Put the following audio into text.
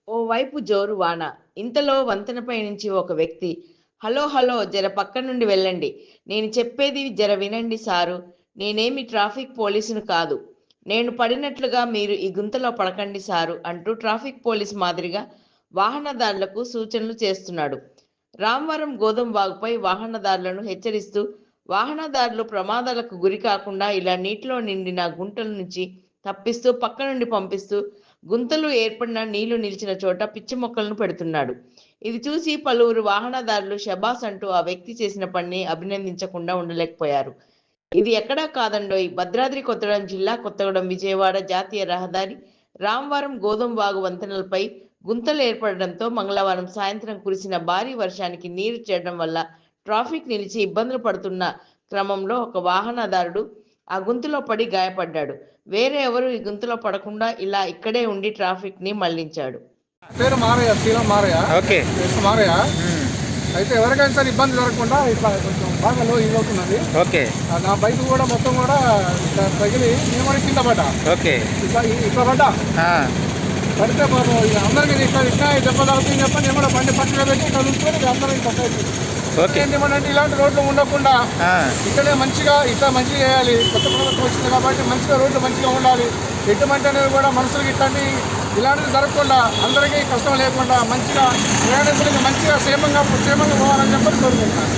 ఓవైపు జోరు వాన. ఇంతలో వంతెనపై నుంచి ఒక వ్యక్తి హలో హలో జర పక్క నుండి వెళ్ళండి. నేను చెప్పేది జర వినండి సారు. నేనేమి ట్రాఫిక్ పోలీసును కాదు. నేను పడినట్లుగా మీరు ఈ గుంతలో పడకండి సారు అంటూ ట్రాఫిక్ పోలీస్ మాదిరిగా వాహనదారులకు సూచనలు చేస్తున్నాడు. రామవరం గోధుమ వాగుపై వాహనదారులను హెచ్చరిస్తూ వాహనదారులు ప్రమాదాలకు గురి కాకుండా ఇలా నీటిలో నిండిన గుంటల నుంచి తప్పిస్తూ పక్క నుండి పంపిస్తూ గుంతలు ఏర్పడిన నీళ్లు నిలిచిన చోట పిచ్చి మొక్కలను పెడుతున్నాడు. ఇది చూసి పలువురు వాహనదారులు షబాస్ అంటూ ఆ వ్యక్తి చేసిన పనిని అభినందించకుండా ఉండలేకపోయారు. ఇది ఎక్కడా కాదండోయ్, భద్రాద్రి కొత్తగూడెం జిల్లా కొత్తగూడెం విజయవాడ జాతీయ రహదారి రామవరం గోధుమ వాగు వంతెనలపై గుంతలు ఏర్పడడంతో మంగళవారం సాయంత్రం కురిసిన భారీ వర్షానికి నీరు చేరడం వల్ల ట్రాఫిక్ నిలిచి ఇబ్బందులు పడుతున్న క్రమంలో ఒక వాహనదారుడు ఆ గుంతలో పడి గాయపడ్డాడు. వేరే ఎవరు ఈ గుంతలో పడకుండా ఇలా ఇక్కడే ఉండి ట్రాఫిక్ ని మళ్లించాడు. పేరు మారయ్య, శీలం మారయ్య. ఓకే. మారయ్య అయితే ఎవరికైనా సరే ఇబ్బంది జరగకుండా ఇట్లా కొంచెం బాగా ఇది అవుతున్నది. ఓకే. నా బైక్ కూడా మొత్తం కూడా తగిలి నేను కింద పడ్డా. ఓకే. ఇట్లా పడ్డా. పడితే పాపం అందరికీ ఇట్లా ఇట్లా దెబ్బ తాగుతుంది చెప్పి నేను కూడా బండి పట్టులో పెట్టి ఇట్లా చూసుకొని అందరం ఇట్లా ఏంటంటే ఇలాంటి రోడ్లు ఉండకుండా ఇక్కడే ఇట్లా మంచిగా చేయాలి. కొత్త ప్రభుత్వం వచ్చింది కాబట్టి మంచిగా రోడ్లు మంచిగా ఉండాలి. ఎటువంటి అనేది కూడా మనుషులకి ఇలాంటివి జరగకుండా అందరికీ కష్టం లేకుండా మంచిగా ప్రయాణికులకి మంచిగా క్షేమంగా పోవాలని చెప్పి కోరుకుంటున్నాను.